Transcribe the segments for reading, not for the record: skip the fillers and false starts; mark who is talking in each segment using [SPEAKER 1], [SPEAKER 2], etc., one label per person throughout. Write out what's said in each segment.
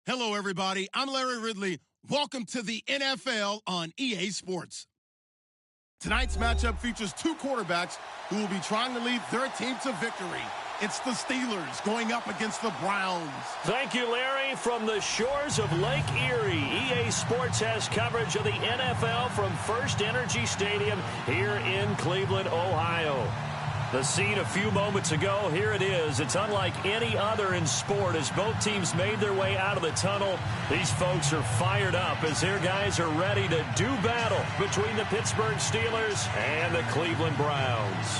[SPEAKER 1] Hello, everybody. I'm Larry Ridley. Welcome to the NFL on EA Sports. Tonight's matchup features two quarterbacks who will be trying to lead their team to victory. It's the Steelers going up against the Browns.
[SPEAKER 2] Thank you, Larry. From the shores of Lake Erie, EA Sports has coverage of the NFL from First Energy Stadium here in Cleveland, Ohio. The scene a few moments ago, here it is. It's unlike any other in sport as both teams made their way out of the tunnel. These folks are fired up as their guys are ready to do battle between the Pittsburgh Steelers and the Cleveland Browns.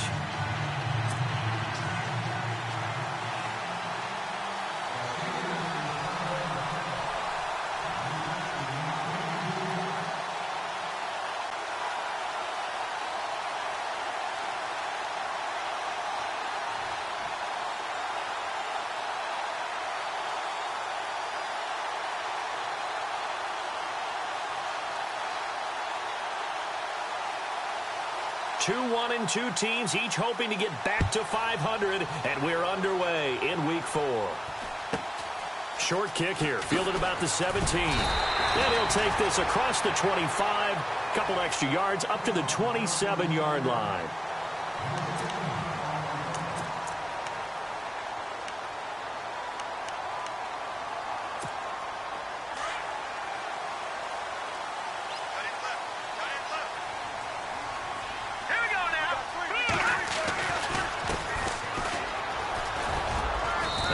[SPEAKER 2] Two 1-2 teams, each hoping to get back to 500, and we're underway in Week 4. Short kick here, fielded about the 17. And he'll take this across the 25, couple extra yards up to the 27-yard line.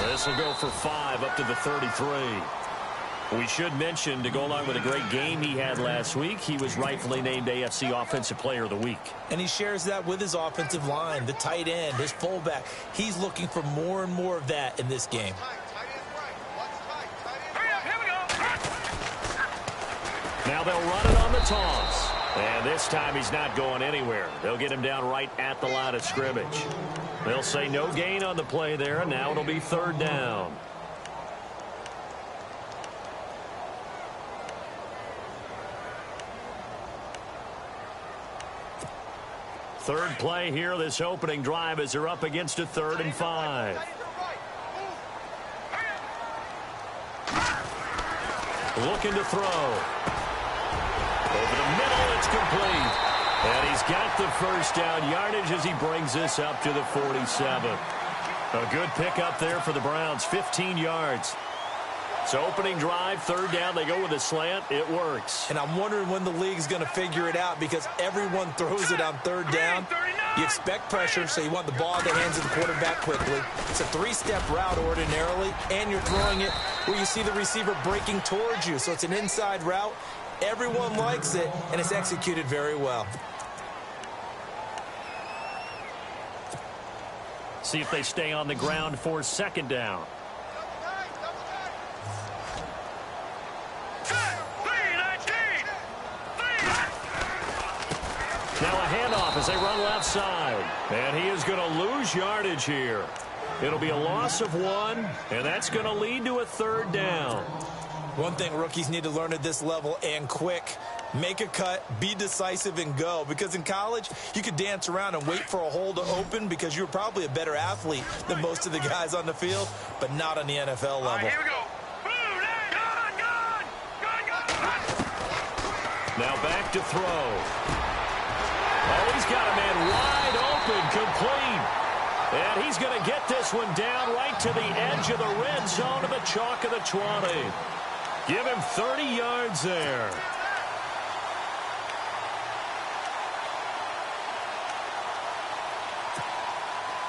[SPEAKER 2] This will go for 5 up to the 33. We should mention, to go along with a great game he had last week, he was rightfully named AFC Offensive Player of the Week.
[SPEAKER 3] And he shares that with his offensive line, the tight end, his fullback. He's looking for more and more of that in this game.
[SPEAKER 2] Now they'll run it on the toss. And this time he's not going anywhere. They'll get him down right at the line of scrimmage. They'll say no gain on the play there, and now it'll be 3rd down. Third play here, this opening drive, as they're up against a 3rd and 5. Looking to throw. Over the middle, it's complete. And he's got the first down yardage as he brings this up to the 47. A good pickup there for the Browns, 15 yards. So opening drive, 3rd down, they go with a slant. It works.
[SPEAKER 3] And I'm wondering when the league's going to figure it out because everyone throws it on 3rd down. You expect pressure, so you want the ball in the hands of the quarterback quickly. It's a 3-step route ordinarily, and you're throwing it where you see the receiver breaking towards you. So it's an inside route. Everyone likes it, and it's executed very well.
[SPEAKER 2] See if they stay on the ground for 2nd down. Now a handoff as they run left side. And he is going to lose yardage here. It'll be a loss of 1, and that's going to lead to a 3rd down.
[SPEAKER 3] One thing rookies need to learn at this level, and quick, make a cut, be decisive, and go. Because in college, you could dance around and wait for a hole to open because you're probably a better athlete than most of the guys on the field, but not on the NFL level.
[SPEAKER 4] All right, here we go.
[SPEAKER 2] Now back to throw. Oh, he's got a man wide open, complete. And he's going to get this one down right to the edge of the red zone of the chalk of the 20. Give him 30 yards there.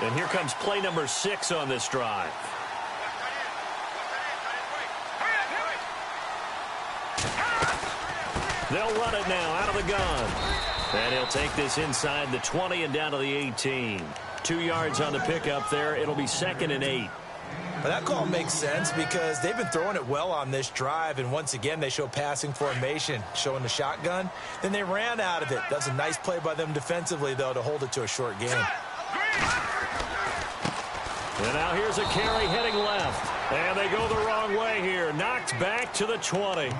[SPEAKER 2] And here comes play number 6 on this drive. They'll run it now out of the gun. And he'll take this inside the 20 and down to the 18. 2 yards on the pickup there. It'll be 2nd and 8.
[SPEAKER 3] But that call makes sense because they've been throwing it well on this drive, and once again they show passing formation, showing the shotgun. Then they ran out of it. That's a nice play by them defensively, though, to hold it to a short game.
[SPEAKER 2] And now here's a carry heading left. And they go the wrong way here. Knocked back to the 20.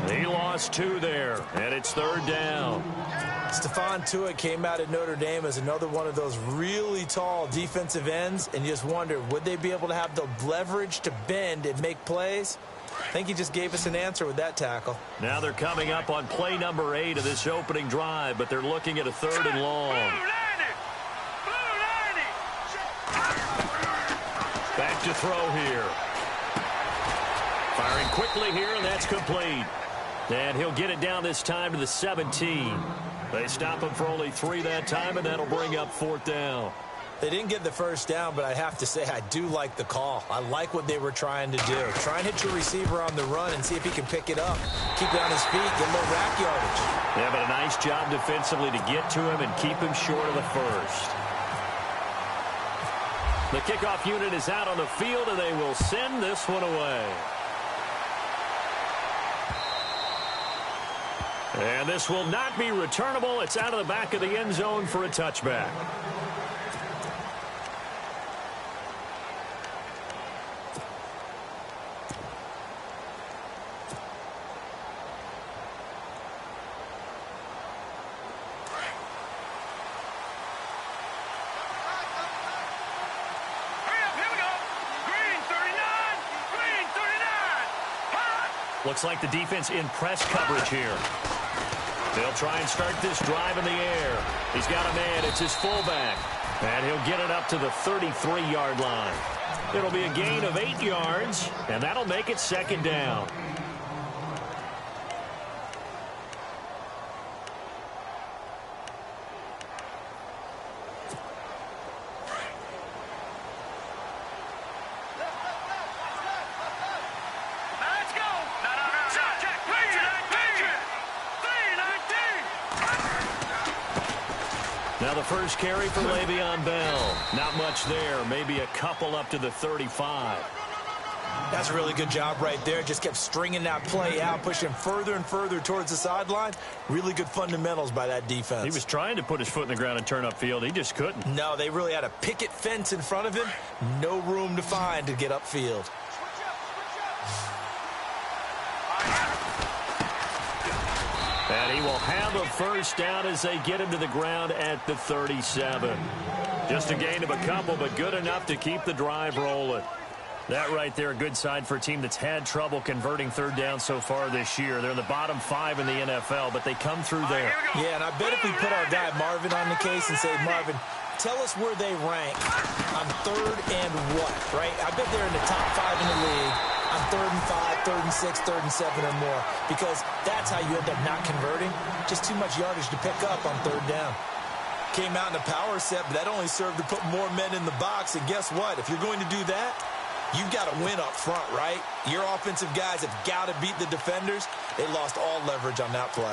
[SPEAKER 2] He lost 2 there, and it's 3rd down.
[SPEAKER 3] Stephon Tuitt came out of Notre Dame as another one of those really tall defensive ends, and you just wonder, would they be able to have the leverage to bend and make plays? I think he just gave us an answer with that tackle.
[SPEAKER 2] Now they're coming up on play number 8 of this opening drive, but they're looking at a 3rd and long. Back to throw here. Firing quickly here, and that's complete. And he'll get it down this time to the 17. They stop him for only 3 that time, and that'll bring up 4th down.
[SPEAKER 3] They didn't get the first down, but I have to say I do like the call. I like what they were trying to do. Try and hit your receiver on the run and see if he can pick it up. Keep it on his feet, get a little rack yardage.
[SPEAKER 2] Yeah, but a nice job defensively to get to him and keep him short of the first. The kickoff unit is out on the field, and they will send this one away. And this will not be returnable. It's out of the back of the end zone for a touchback. Looks like the defense in press coverage here. They'll try and start this drive in the air. He's got a man. It's his fullback. And he'll get it up to the 33-yard line. It'll be a gain of 8 yards, and that'll make it 2nd down. Now the first carry for Le'Veon Bell. Not much there. Maybe a couple up to the 35.
[SPEAKER 3] That's a really good job right there. Just kept stringing that play out, pushing further and further towards the sideline. Really good fundamentals by that defense.
[SPEAKER 2] He was trying to put his foot in the ground and turn upfield. He just couldn't.
[SPEAKER 3] No, they really had a picket fence in front of him. No room to find to get upfield.
[SPEAKER 2] And he will have a first down as they get him to the ground at the 37. Just a gain of a couple, but good enough to keep the drive rolling. That right there, a good sign for a team that's had trouble converting 3rd down so far this year. They're in the bottom 5 in the NFL, but they come through there.
[SPEAKER 3] Yeah, and I bet if we put our guy Marvin on the case and say, Marvin, tell us where they rank on 3rd and what, right? I bet they're in the top 5 in the league on 3rd and 5, 3rd and 6, 3rd and 7 or more, because that's how you end up not converting. Just too much yardage to pick up on 3rd down. Came out in a power set, but that only served to put more men in the box, and guess what? If you're going to do that, you've got to win up front, right? Your offensive guys have got to beat the defenders. They lost all leverage on that play.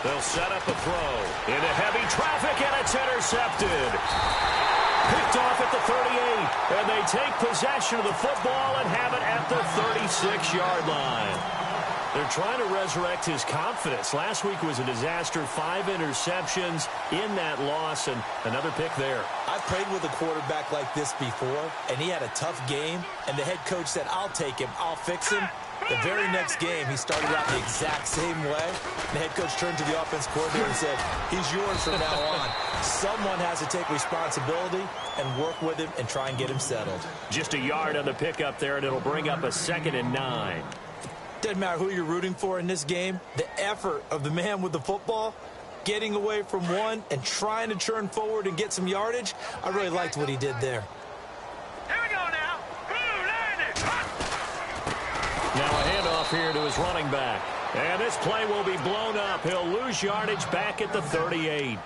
[SPEAKER 2] They'll set up a throw into heavy traffic, and it's intercepted. Picked off at the 38, and they take possession of the football and have it at the 36-yard line. They're trying to resurrect his confidence. Last week was a disaster, 5 interceptions in that loss, and another pick there.
[SPEAKER 3] I've played with a quarterback like this before, and he had a tough game, and the head coach said, I'll take him, I'll fix him. The very next game, he started out the exact same way. The head coach turned to the offense coordinator and said, he's yours from now on. Someone has to take responsibility and work with him and try and get him settled.
[SPEAKER 2] Just a yard on the pickup there, and it'll bring up a 2nd and 9.
[SPEAKER 3] Doesn't matter who you're rooting for in this game. The effort of the man with the football, getting away from one and trying to turn forward and get some yardage, I really liked what he did there.
[SPEAKER 4] Here we go now.
[SPEAKER 2] Now a handoff here to his running back. And this play will be blown up. He'll lose yardage back at the 38.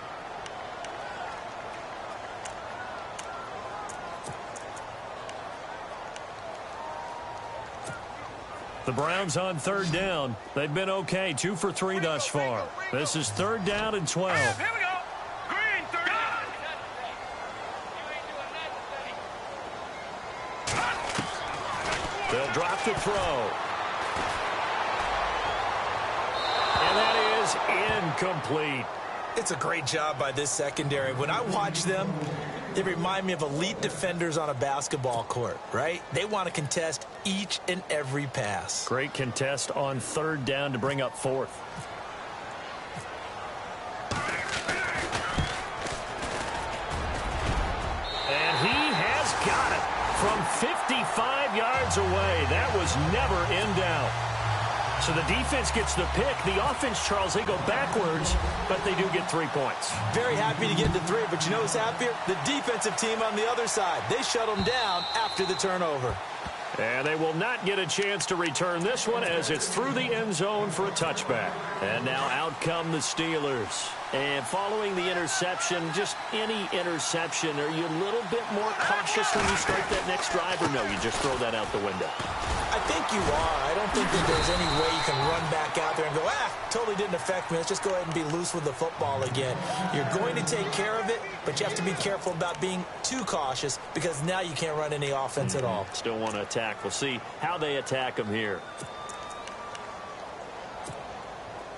[SPEAKER 2] The Browns on 3rd down. They've been okay, 2 for 3 thus far. This is 3rd down and 12.
[SPEAKER 4] Here we go. Green, 30.
[SPEAKER 2] They'll drop the throw. And that is incomplete.
[SPEAKER 3] It's a great job by this secondary. When I watch them, They remind me of elite defenders on a basketball court, right? They want to contest each and every pass.
[SPEAKER 2] Great contest on third down to bring up fourth. And he has got it from 55 yards away. That was never in doubt. So the defense gets the pick. The offense, Charles, they go backwards, but they do get 3 points.
[SPEAKER 3] Very happy to get to 3, but you know who's happier? The defensive team on the other side. They shut them down after the turnover.
[SPEAKER 2] And they will not get a chance to return this one as it's through the end zone for a touchback. And now out come the Steelers. And following the interception, just any interception, are you a little bit more cautious when you start that next drive, or no, you just throw that out the window?
[SPEAKER 3] I think you are. I don't think that there's any way you can run back out there and go, totally didn't affect me. Let's just go ahead and be loose with the football again. You're going to take care of it, but you have to be careful about being too cautious because now you can't run any offense at all.
[SPEAKER 2] Still want to attack. We'll see how they attack them here.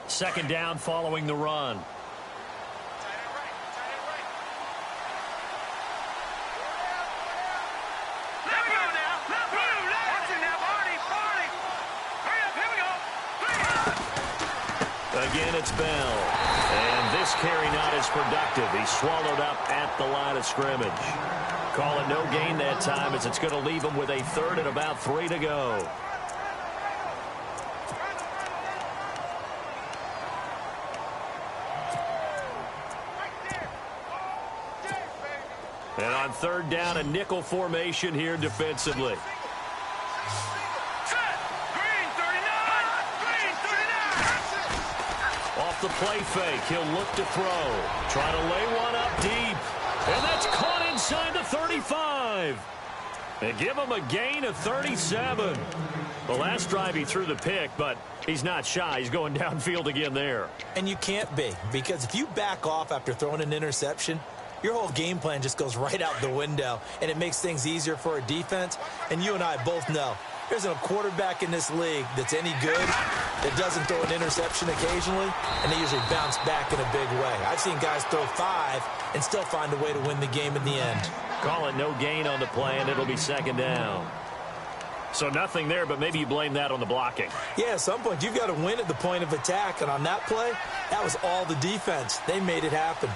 [SPEAKER 2] Second down following the run. Again, it's Bell. And this carry not as productive. He's swallowed up at the line of scrimmage. Call it no gain that time as it's going to leave him with a third and about 3 to go. And on third down, a nickel formation here defensively. The play fake. He'll look to throw. Trying to lay one up deep. And that's caught inside the 35. They give him a gain of 37. The last drive he threw the pick, but he's not shy. He's going downfield again there.
[SPEAKER 3] And you can't be, because if you back off after throwing an interception, your whole game plan just goes right out the window, and it makes things easier for a defense. And you and I both know there's a quarterback in this league that's any good that doesn't throw an interception occasionally, and they usually bounce back in a big way. I've seen guys throw 5 and still find a way to win the game in the end.
[SPEAKER 2] Call it no gain on the play, and it'll be second down. So nothing there, but maybe you blame that on the blocking.
[SPEAKER 3] Yeah, at some point you've got to win at the point of attack, and on that play, that was all the defense. They made it happen.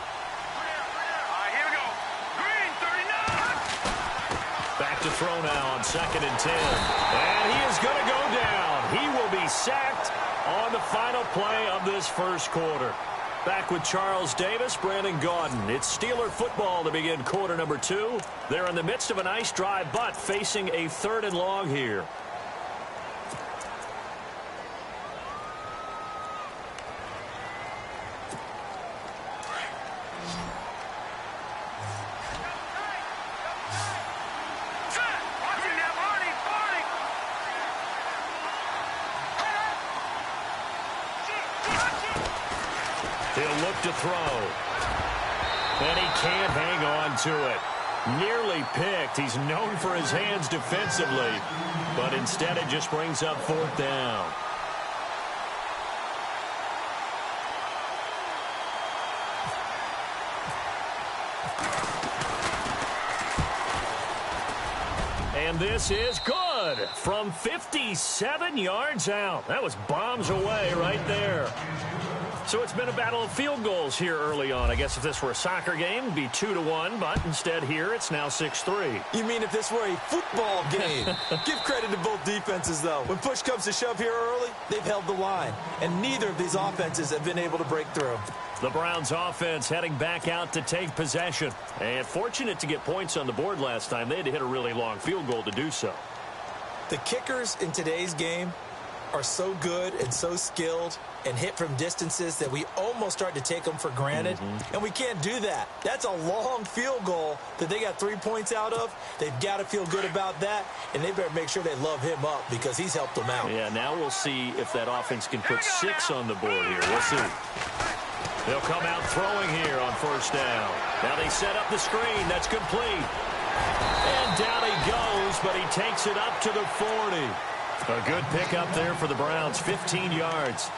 [SPEAKER 2] Back to throw now on 2nd and 10. And he is going to go down. He will be sacked on the final play of this first quarter. Back with Charles Davis, Brandon Gaudin. It's Steeler football to begin quarter number 2. They're in the midst of a nice drive, but facing a 3rd and long here. He'll look to throw. And he can't hang on to it. Nearly picked. He's known for his hands defensively, but instead it just brings up 4th down. And this is good from 57 yards out. That was bombs away right there. So it's been a battle of field goals here early on. I guess if this were a soccer game, it'd be 2-1, but instead here it's now 6-3.
[SPEAKER 3] You mean if this were a football game? Give credit to both defenses, though. When push comes to shove here early, they've held the line, and neither of these offenses have been able to break through.
[SPEAKER 2] The Browns offense heading back out to take possession. And fortunate to get points on the board last time. They had to hit a really long field goal to do so.
[SPEAKER 3] The kickers in today's game are so good and so skilled and hit from distances that we almost start to take them for granted. And we can't do that. That's a long field goal that they got 3 points out of. They've got to feel good about that, and they better make sure they love him up because he's helped them out.
[SPEAKER 2] Yeah, now we'll see if that offense can put 6 on the board here. We'll see. They'll come out throwing here on 1st down. Now they set up the screen. That's complete. And down he goes, but he takes it up to the 40. A good pickup there for the Browns, 15 yards.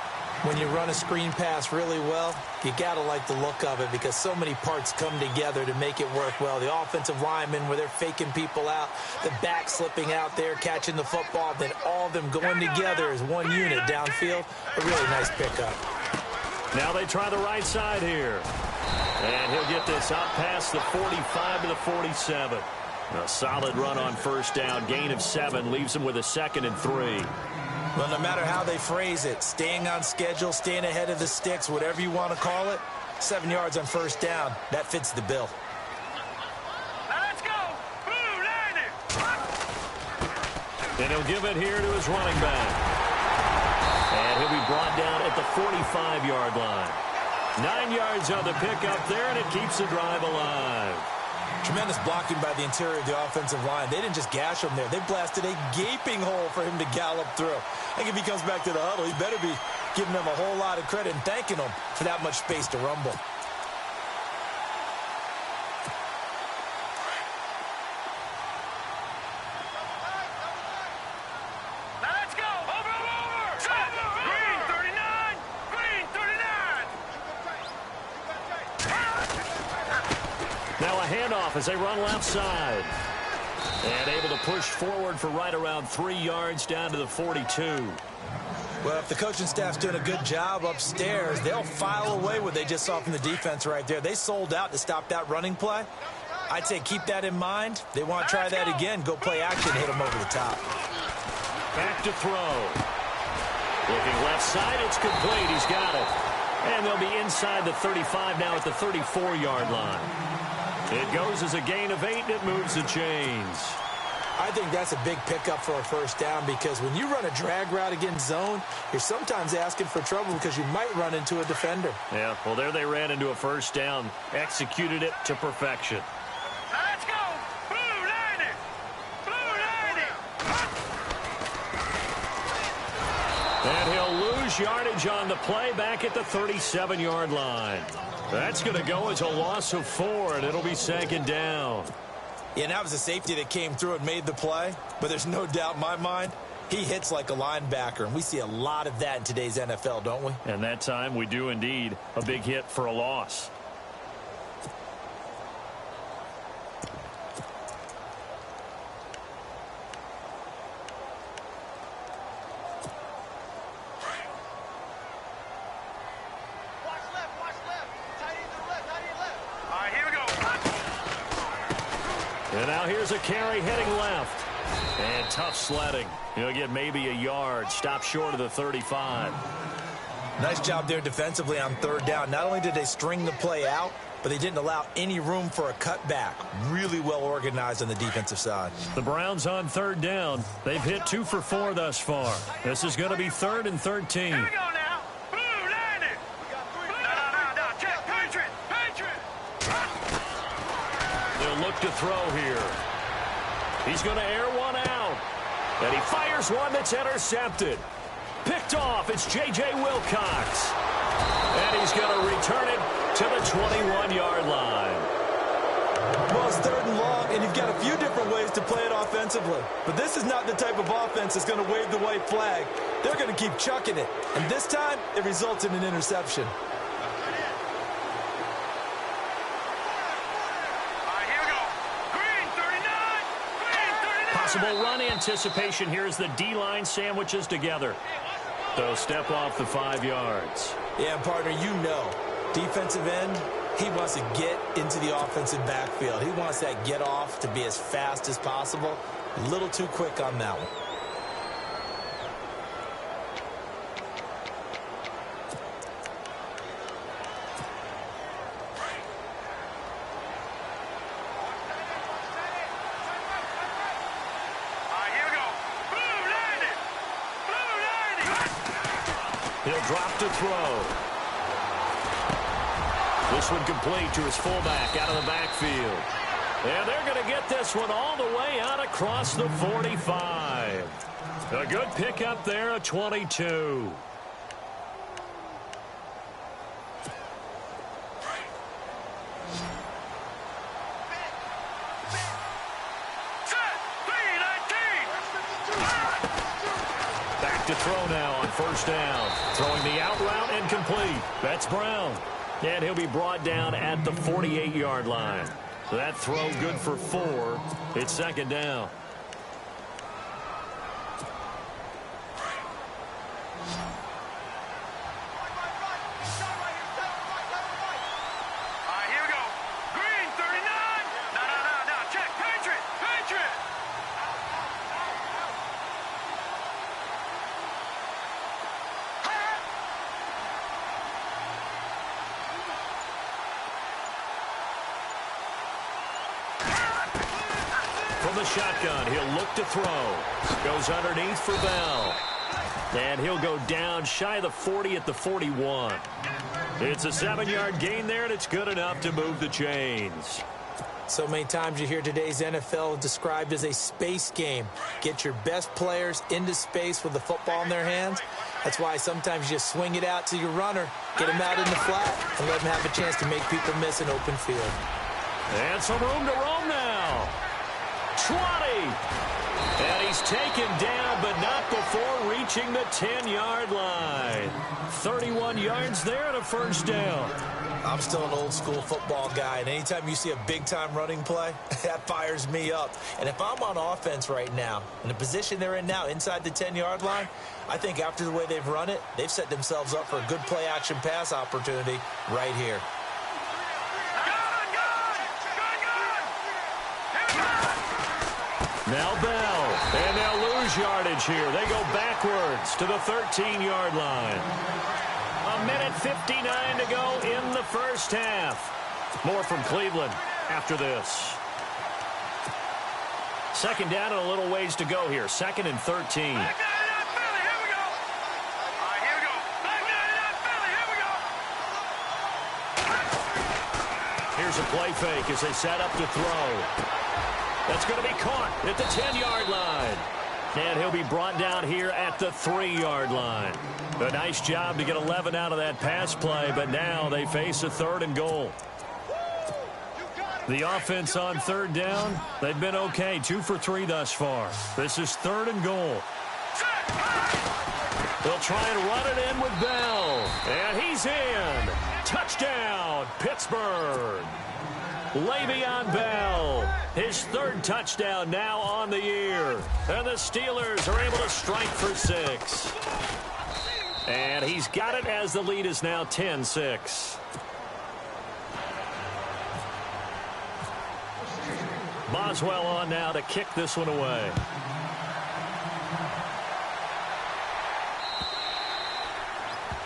[SPEAKER 3] When you run a screen pass really well, you got to like the look of it because so many parts come together to make it work well. The offensive linemen, where they're faking people out, the back slipping out there, catching the football, then all of them going together as one unit downfield. A really nice pickup.
[SPEAKER 2] Now they try the right side here. And he'll get this out past the 45 to the 47. A solid run on first down. Gain of 7 leaves him with a 2nd and 3.
[SPEAKER 3] Well, no matter how they phrase it, staying on schedule, staying ahead of the sticks, whatever you want to call it, 7 yards on first down, that fits the bill.
[SPEAKER 4] Now let's go. Blue line it.
[SPEAKER 2] And he'll give it here to his running back. And he'll be brought down at the 45-yard line. 9 yards on the pickup there, and it keeps the drive alive.
[SPEAKER 3] Tremendous blocking by the interior of the offensive line. They didn't just gash him there. They blasted a gaping hole for him to gallop through. I think if he comes back to the huddle, he better be giving them a whole lot of credit and thanking them for that much space to rumble.
[SPEAKER 4] Now let's go. Over. Set. Green 39. Green 39.
[SPEAKER 2] Now a handoff as they run left side. And able to push forward for right around 3 yards down to the 42.
[SPEAKER 3] Well, if the coaching staff's doing a good job upstairs, they'll file away what they just saw from the defense right there. They sold out to stop that running play. I'd say keep that in mind. They want to try that again. Go play action, hit them over the top.
[SPEAKER 2] Back to throw. Looking left side, it's complete. He's got it. And they'll be inside the 35 now at the 34-yard line. It goes as a gain of 8, and it moves the chains.
[SPEAKER 3] I think that's a big pickup for a first down because when you run a drag route against zone, you're sometimes asking for trouble because you might run into a defender.
[SPEAKER 2] Yeah, well, there they ran into a first down. Executed it to perfection.
[SPEAKER 4] Now let's go. Blue line it. Blue line it.
[SPEAKER 2] And he'll lose yardage on the play back at the 37-yard line. That's going to go as a loss of 4, and it'll be 2nd down.
[SPEAKER 3] Yeah, and that was a safety that came through and made the play. But there's no doubt in my mind, he hits like a linebacker. And we see a lot of that in today's NFL, don't we?
[SPEAKER 2] And that time we do indeed. A big hit for a loss. And now here's a carry heading left. And tough sledding. He'll get maybe a yard. Stop short of the 35.
[SPEAKER 3] Nice job there defensively on 3rd down. Not only did they string the play out, but they didn't allow any room for a cutback. Really well organized on the defensive side.
[SPEAKER 2] The Browns on 3rd down. They've hit 2 for 4 thus far. This is going to be 3rd and 13.
[SPEAKER 4] Here we go now. Blue line it. No. Check. Patriot.
[SPEAKER 2] They'll look to throw here. He's going to air one out. And he fires one that's intercepted. Picked off. It's J.J. Wilcox. And he's going to return it to the 21-yard line.
[SPEAKER 3] Well, it's 3rd and long, and you've got a few different ways to play it offensively. But this is not the type of offense that's going to wave the white flag. They're going to keep chucking it. And this time, it results in an interception.
[SPEAKER 2] Possible run anticipation here as the D-line sandwiches together. They'll step off the 5 yards.
[SPEAKER 3] Yeah, partner, you know, defensive end, he wants to get into the offensive backfield. He wants that get off to be as fast as possible. A little too quick on that one.
[SPEAKER 2] He'll drop to throw. This one complete to his fullback out of the backfield. And they're going to get this one all the way out across the 45. A good pickup there at 22. Back to throw now on on first down. Throwing the out route and complete. That's Brown. And he'll be brought down at the 48-yard line. That throw good for 4. It's second down.
[SPEAKER 4] Here we go. Green, 39. No. Check. Patriot.
[SPEAKER 2] From the shotgun, he'll look to throw. Goes underneath for Bell. And he'll go down shy of the 40 at the 41. It's a 7-yard gain there, and it's good enough to move the chains.
[SPEAKER 3] So many times you hear today's NFL described as a space game. Get your best players into space with the football in their hands. That's why sometimes you just swing it out to your runner, get him out in the flat, and let him have a chance to make people miss an open field.
[SPEAKER 2] And some room to roam now. 20. And he's taken down, but not before reaching the 10-yard line. 31 yards there and a first down.
[SPEAKER 3] I'm still an old-school football guy, and anytime you see a big-time running play, that fires me up. And if I'm on offense right now, in the position they're in now, inside the 10-yard line, I think after the way they've run it, they've set themselves up for a good play-action pass opportunity right here.
[SPEAKER 2] Now Bell, and they'll lose yardage here. They go backwards to the 13-yard line. 1:59 to go in the first half. More from Cleveland after this. Second down and a little ways to go here. 2nd and 13.
[SPEAKER 4] Back 99 Philly, here we go. Here we go. Back 99 Philly, here we go.
[SPEAKER 2] Here's a play fake as they set up to throw. That's going to be caught at the 10-yard line. And he'll be brought down here at the 3-yard line. A nice job to get 11 out of that pass play, but now they face a 3rd and goal. The offense on 3rd down, they've been okay. 2 for 3 thus far. This is 3rd and goal. They'll try and run it in with Bell. And he's in. Touchdown, Pittsburgh. Le'Veon Bell, his 3rd touchdown now on the year. And the Steelers are able to strike for 6. And he's got it as the lead is now 10-6. Boswell on now to kick this one away.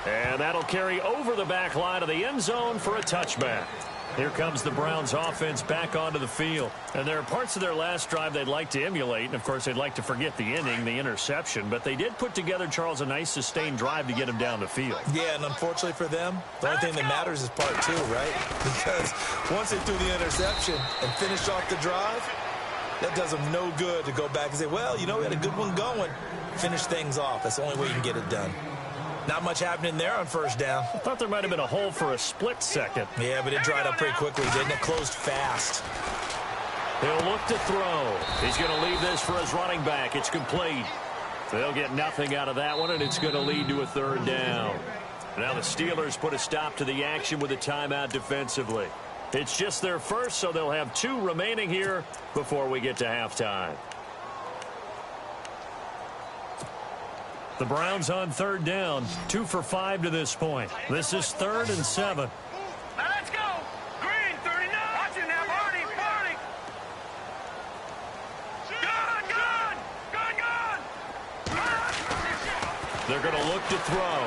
[SPEAKER 2] And that'll carry over the back line of the end zone for a touchback. Here comes the Browns offense back onto the field. And there are parts of their last drive they'd like to emulate. And, of course, they'd like to forget the ending, the interception. But they did put together, Charles, a nice sustained drive to get him down the field.
[SPEAKER 3] Yeah, and unfortunately for them, the only thing that matters is part 2, right? Because once they threw the interception and finished off the drive, that does them no good to go back and say, well, you know, we had a good one going. Finish things off. That's the only way you can get it done. Not much happening there on first down.
[SPEAKER 2] I thought there might have been a hole for a split second.
[SPEAKER 3] Yeah, but it dried up pretty quickly, didn't it? Closed fast.
[SPEAKER 2] He'll look to throw. He's going to leave this for his running back. It's complete. They'll get nothing out of that one, and it's going to lead to a 3rd down. Now the Steelers put a stop to the action with a timeout defensively. It's just their first, so they'll have 2 remaining here before we get to halftime. The Browns on 3rd down, 2 for 5 to this point. This is 3rd and 7.
[SPEAKER 4] Now let's go. Green, 39. Watch it now, Barney. Gun.
[SPEAKER 2] They're going to look to throw.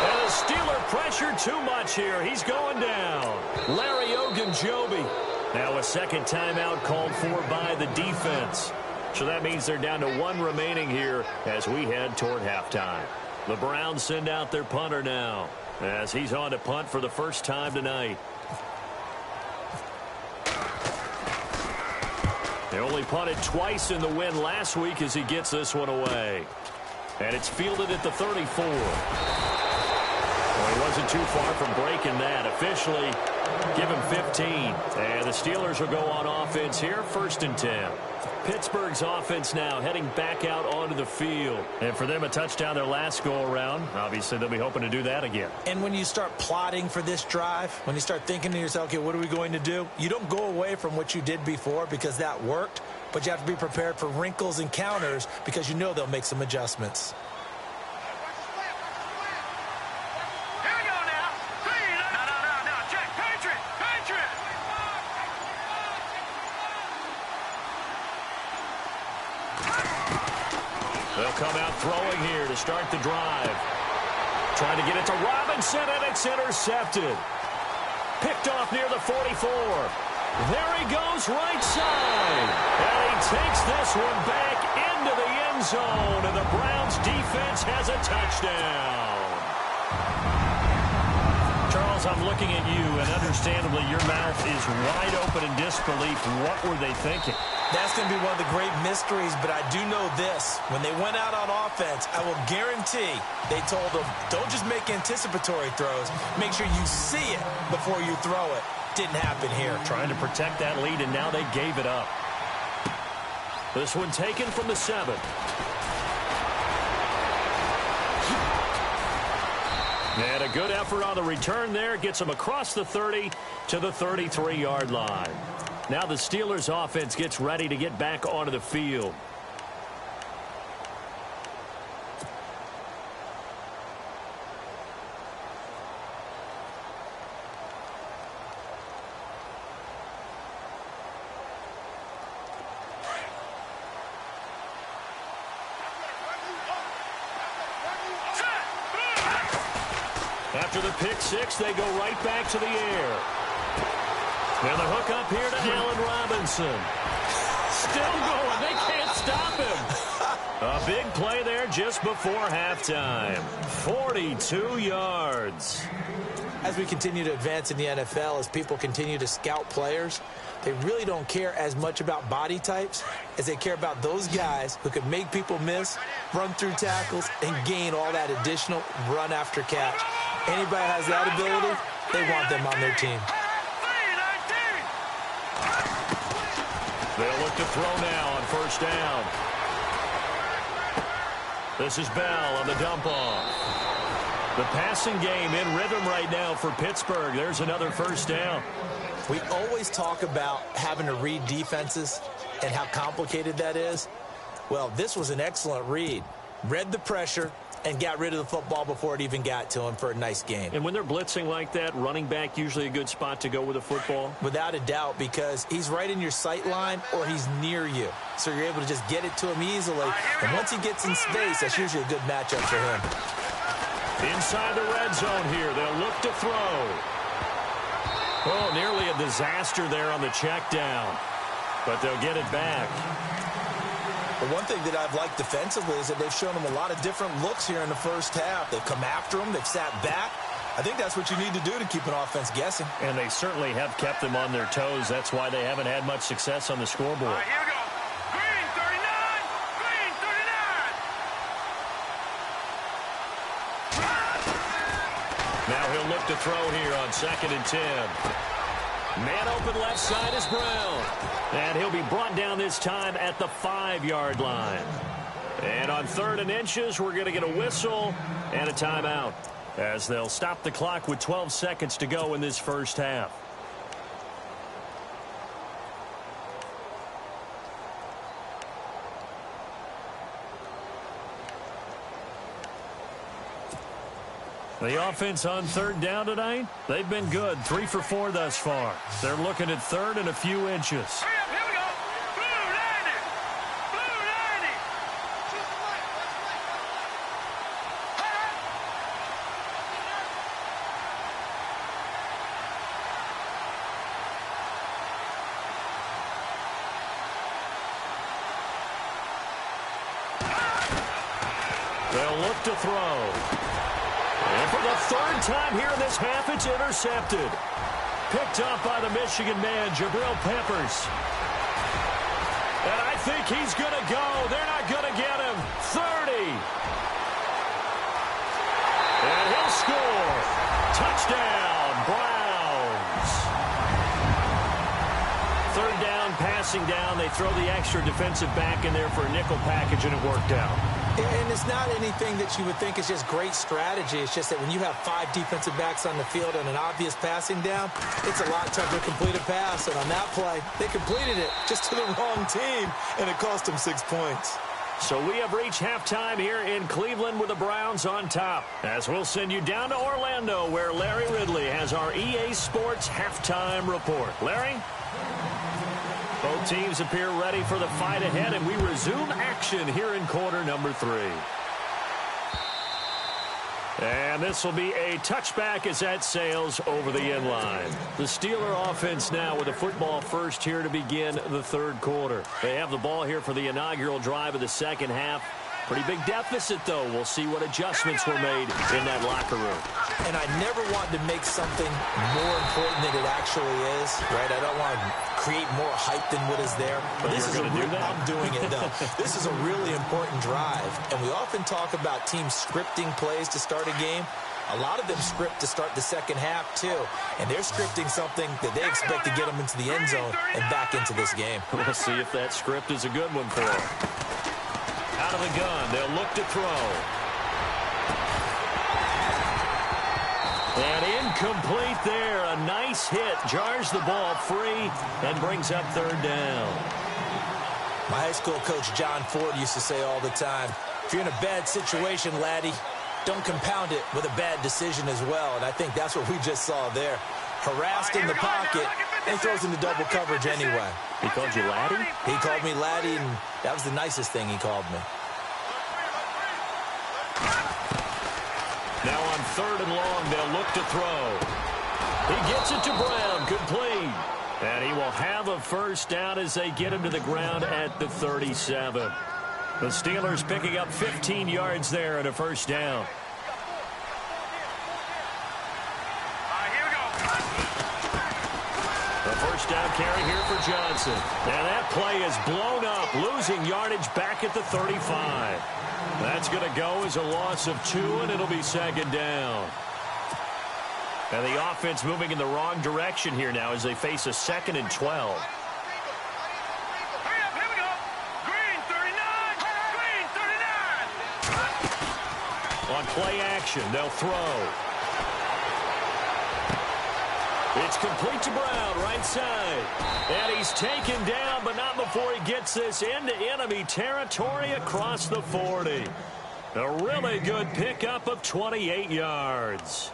[SPEAKER 2] And the Steeler pressure too much here. He's going down. Larry Ogunjobi. Now a second timeout called for by the defense. So that means they're down to 1 remaining here as we head toward halftime. The Browns send out their punter now as he's on to punt for the first time tonight. They only punted twice in the win last week as he gets this one away. And it's fielded at the 34. Well, he wasn't too far from breaking that. Officially, give him 15. And the Steelers will go on offense here, 1st and 10. Pittsburgh's offense now heading back out onto the field. And for them, a touchdown their last go-around. Obviously, they'll be hoping to do that again.
[SPEAKER 3] And when you start plotting for this drive, when you start thinking to yourself, okay, what are we going to do? You don't go away from what you did before because that worked, but you have to be prepared for wrinkles and counters because you know they'll make some adjustments.
[SPEAKER 4] Here we go now. No. Check. Patriot.
[SPEAKER 2] They'll come out throwing here to start the drive. Trying to get it to Robinson, and it's intercepted. Picked off near the 44. There he goes, right side. And he takes this one back into the end zone, and the Browns defense has a touchdown. Charles, I'm looking at you, and understandably your mouth is wide open in disbelief. What were they thinking?
[SPEAKER 3] That's going to be one of the great mysteries, but I do know this. When they went out on offense, I will guarantee they told them, don't just make anticipatory throws. Make sure you see it before you throw it. Didn't happen here.
[SPEAKER 2] Trying to protect that lead, and now they gave it up. This one taken from the 7. And a good effort on the return there. Gets them across the 30 to the 33-yard line. Now the Steelers offense gets ready to get back onto the field. After the pick six, they go right back to the air. And the hook up here to Allen Robinson. Still going. They can't stop him. A big play there just before halftime. 42 yards.
[SPEAKER 3] As we continue to advance in the NFL, as people continue to scout players, they really don't care as much about body types as they care about those guys who can make people miss, run through tackles, and gain all that additional run after catch. Anybody has that ability, they want them on their team.
[SPEAKER 2] They'll look to throw now on 1st down. This is Bell on the dump off. The passing game in rhythm right now for Pittsburgh. There's another 1st down.
[SPEAKER 3] We always talk about having to read defenses and how complicated that is. Well, this was an excellent read. Read the pressure and got rid of the football before it even got to him for a nice gain.
[SPEAKER 2] And when they're blitzing like that, running back usually a good spot to go with the football?
[SPEAKER 3] Without a doubt, because he's right in your sight line or he's near you. So you're able to just get it to him easily. And once he gets in space, that's usually a good matchup for him.
[SPEAKER 2] Inside the red zone here, they'll look to throw. Oh, nearly a disaster there on the check down. But they'll get it back.
[SPEAKER 3] The one thing that I've liked defensively is that they've shown them a lot of different looks here in the first half. They've come after them. They've sat back. I think that's what you need to do to keep an offense guessing.
[SPEAKER 2] And they certainly have kept them on their toes. That's why they haven't had much success on the scoreboard.
[SPEAKER 4] All right, here we go. Green 39. Green 39.
[SPEAKER 2] Now he'll look to throw here on 2nd and 10. Man open left side is Brown. And he'll be brought down this time at the 5-yard line. And on 3rd and inches, we're going to get a whistle and a timeout as they'll stop the clock with 12 seconds to go in this first half. The offense on 3rd down tonight, they've been good. 3 for 4 thus far. They're looking at 3rd and a few inches.
[SPEAKER 4] Hurry up, here we go. Blue 90. Blue 90.
[SPEAKER 2] They'll look to throw. And for the 3rd time here in this half, it's intercepted. Picked up by the Michigan man, Jabril Peppers. And I think he's going to go. They're not going to get him. 30. And he'll score. Touchdown, Browns. Third down, passing down. They throw the extra defensive back in there for a nickel package, and it worked out.
[SPEAKER 3] And it's not anything that you would think is just great strategy. It's just that when you have 5 defensive backs on the field and an obvious passing down, it's a lot tougher to complete a pass. And on that play, they completed it just to the wrong team, and it cost them 6 points.
[SPEAKER 2] So we have reached halftime here in Cleveland with the Browns on top. As we'll send you down to Orlando, where Larry Ridley has our EA Sports halftime report. Larry? Both teams appear ready for the fight ahead, and we resume action here in quarter number 3. And this will be a touchback as that sails over the end line. The Steeler offense now with the football first here to begin the third quarter. They have the ball here for the inaugural drive of the second half. Pretty big deficit, though. We'll see what adjustments were made in that locker room.
[SPEAKER 3] And I never want to make something more important than it actually is, right? I don't want to create more hype than what is there.
[SPEAKER 2] But this is going to do that?
[SPEAKER 3] I'm doing it, though. This is a really important drive. And we often talk about teams scripting plays to start a game. A lot of them script to start the second half, too. And they're scripting something that they expect to get them into the end zone and back into this game.
[SPEAKER 2] We'll see if that script is a good one for them. Out of the gun, they'll look to throw. And incomplete there. A nice hit. Jars the ball free and brings up third down.
[SPEAKER 3] My high school coach, John Ford, used to say all the time, if you're in a bad situation, laddie, don't compound it with a bad decision as well. And I think that's what we just saw there. Harassed in the pocket, and he throws into double coverage anyway.
[SPEAKER 2] He called you laddie?
[SPEAKER 3] He called me laddie, and that was the nicest thing he called me.
[SPEAKER 2] Now on third and long, they'll look to throw. He gets it to Brown, complete. And he will have a first down as they get him to the ground at the 37. The Steelers picking up 15 yards there and a first down. The first down carry here for Johnson. And that play is blown up, losing yardage back at the 35. That's going to go as a loss of 2, and it'll be second down. And the offense moving in the wrong direction here now as they face a 2nd and 12. On play action, they'll throw. It's complete to Brown, right side. And he's taken down, but not before he gets this into enemy territory across the 40. A really good pickup of 28 yards.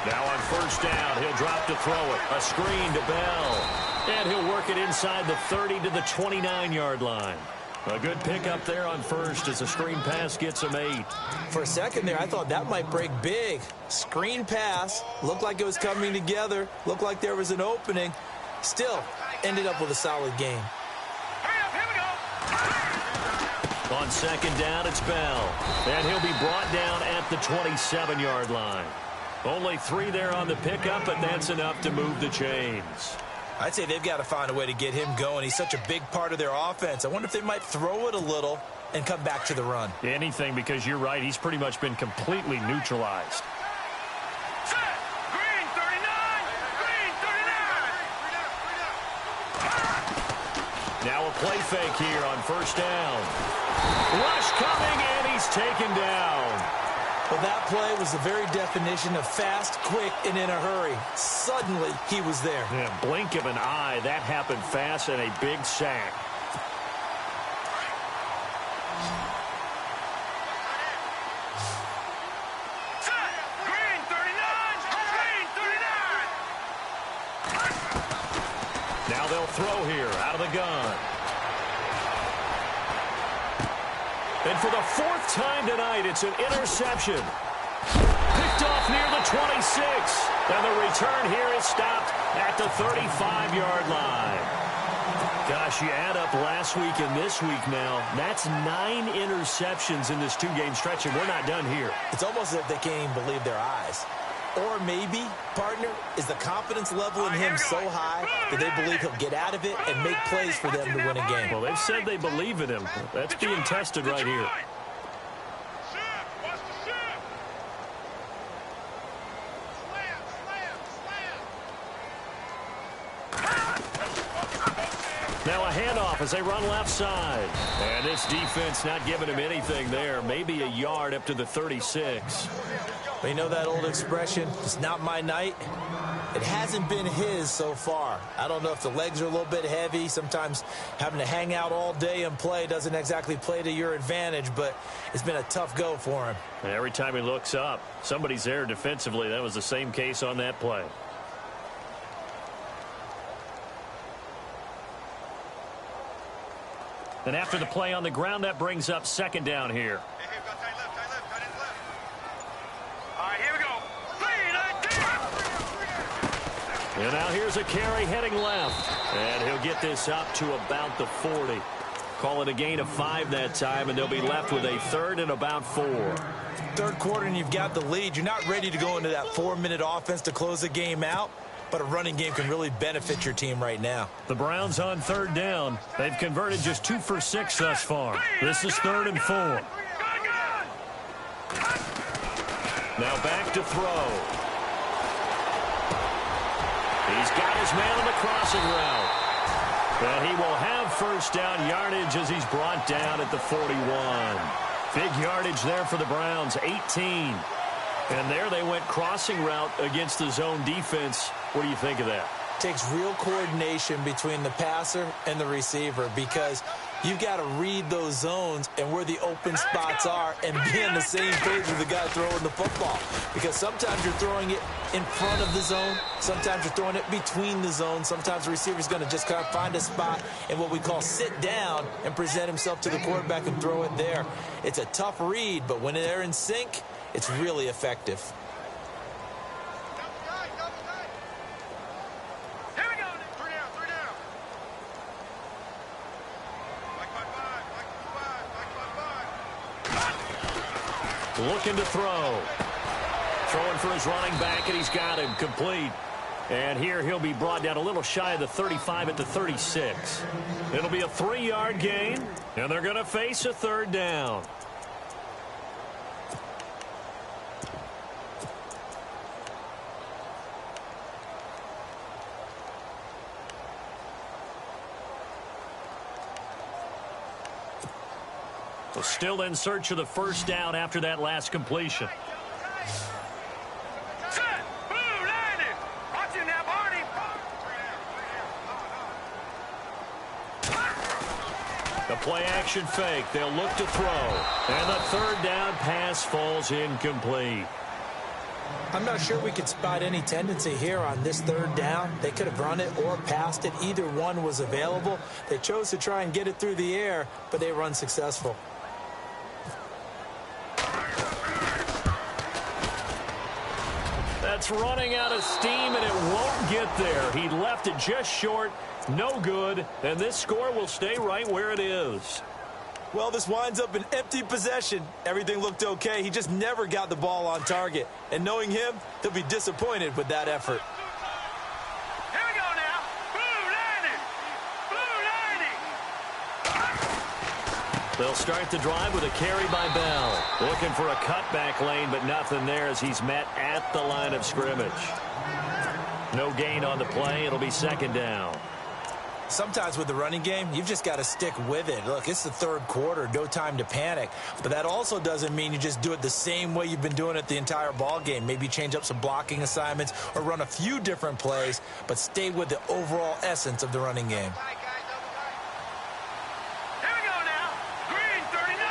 [SPEAKER 2] Now on first down, he'll drop to throw it. A screen to Bell. And he'll work it inside the 30 to the 29-yard line. A good pickup there on first as the screen pass gets him 8.
[SPEAKER 3] For a second there, I thought that might break big. Screen pass. Looked like it was coming together. Looked like there was an opening. Still, ended up with a solid game.
[SPEAKER 2] On second down, it's Bell. And he'll be brought down at the 27-yard line. Only 3 there on the pickup, but that's enough to move the chains.
[SPEAKER 3] I'd say they've got to find a way to get him going. He's such a big part of their offense. I wonder if they might throw it a little and come back to the run.
[SPEAKER 2] Anything, because you're right. He's pretty much been completely neutralized.
[SPEAKER 4] Green 39! Green 39!
[SPEAKER 2] Now a play fake here on first down. Rush coming, and he's taken down.
[SPEAKER 3] Well, that play was the very definition of fast, quick, and in a hurry. Suddenly, he was there.
[SPEAKER 2] Yeah, blink of an eye. That happened fast and a big sack.
[SPEAKER 4] Green 39! Green 39!
[SPEAKER 2] Now they'll throw here out of the gun. And for the 4th time tonight, it's an interception. Picked off near the 26. And the return here is stopped at the 35-yard line. Gosh, you add up last week and this week now. That's 9 interceptions in this 2-game stretch, and we're not done here.
[SPEAKER 3] It's almost as if they can't even believe their eyes. Or maybe, partner, is the confidence level in him so high that they believe he'll get out of it and make plays for them to win a game?
[SPEAKER 2] Well, they've said they believe in him. That's being tested right here. Now a handoff as they run left side. And this defense not giving him anything there. Maybe a yard up to the 36.
[SPEAKER 3] But you know that old expression, it's not my night? It hasn't been his so far. I don't know if the legs are a little bit heavy. Sometimes having to hang out all day and play doesn't exactly play to your advantage, but it's been a tough go for him.
[SPEAKER 2] And every time he looks up, somebody's there defensively. That was the same case on that play. And after the play on the ground, that brings up second down here. And now here's a carry heading left. And he'll get this up to about the 40. Call it a gain of 5 that time, and they'll be left with a 3rd and about 4.
[SPEAKER 3] Third quarter and you've got the lead. You're not ready to go into that 4-minute offense to close the game out, but a running game can really benefit your team right now.
[SPEAKER 2] The Browns on 3rd down. They've converted just 2 for 6 thus far. This is 3rd and 4. Now back to throw. He's got his man on the crossing route. And he will have first down yardage as he's brought down at the 41. Big yardage there for the Browns, 18. And there they went crossing route against the zone defense. What do you think of that?
[SPEAKER 3] Takes real coordination between the passer and the receiver because you've got to read those zones and where the open spots are and be on the same page with the guy throwing the football. Because sometimes you're throwing it in front of the zone. Sometimes you're throwing it between the zones. Sometimes the receiver's going to just kind of find a spot and what we call sit down and present himself to the quarterback and throw it there. It's a tough read, but when they're in sync, it's really effective.
[SPEAKER 2] Looking to throw. Throwing for his running back, and he's got him complete. And here he'll be brought down a little shy of the 35 at the 36. It'll be a 3-yard gain, and they're going to face a 3rd down. So still in search of the first down after that last completion. The play action fake. They'll look to throw. And the 3rd down pass falls incomplete.
[SPEAKER 3] I'm not sure we could spot any tendency here on this 3rd down. They could have run it or passed it. Either one was available. They chose to try and get it through the air, but they were unsuccessful.
[SPEAKER 2] That's running out of steam, and it won't get there. He left it just short. No good, and this score will stay right where it is.
[SPEAKER 3] Well, this winds up an empty possession. Everything looked okay. He just never got the ball on target. And knowing him, he'll be disappointed with that effort.
[SPEAKER 4] Here we go now. Blue 90.
[SPEAKER 2] They'll start the drive with a carry by Bell. Looking for a cutback lane, but nothing there as he's met at the line of scrimmage. No gain on the play. It'll be 2nd down.
[SPEAKER 3] Sometimes with the running game, you've just got to stick with it. Look, it's the 3rd quarter, no time to panic. But that also doesn't mean you just do it the same way you've been doing it the entire ball game. Maybe change up some blocking assignments or run a few different plays, but stay with the overall essence of the running game.
[SPEAKER 4] Here we go now. Green 39.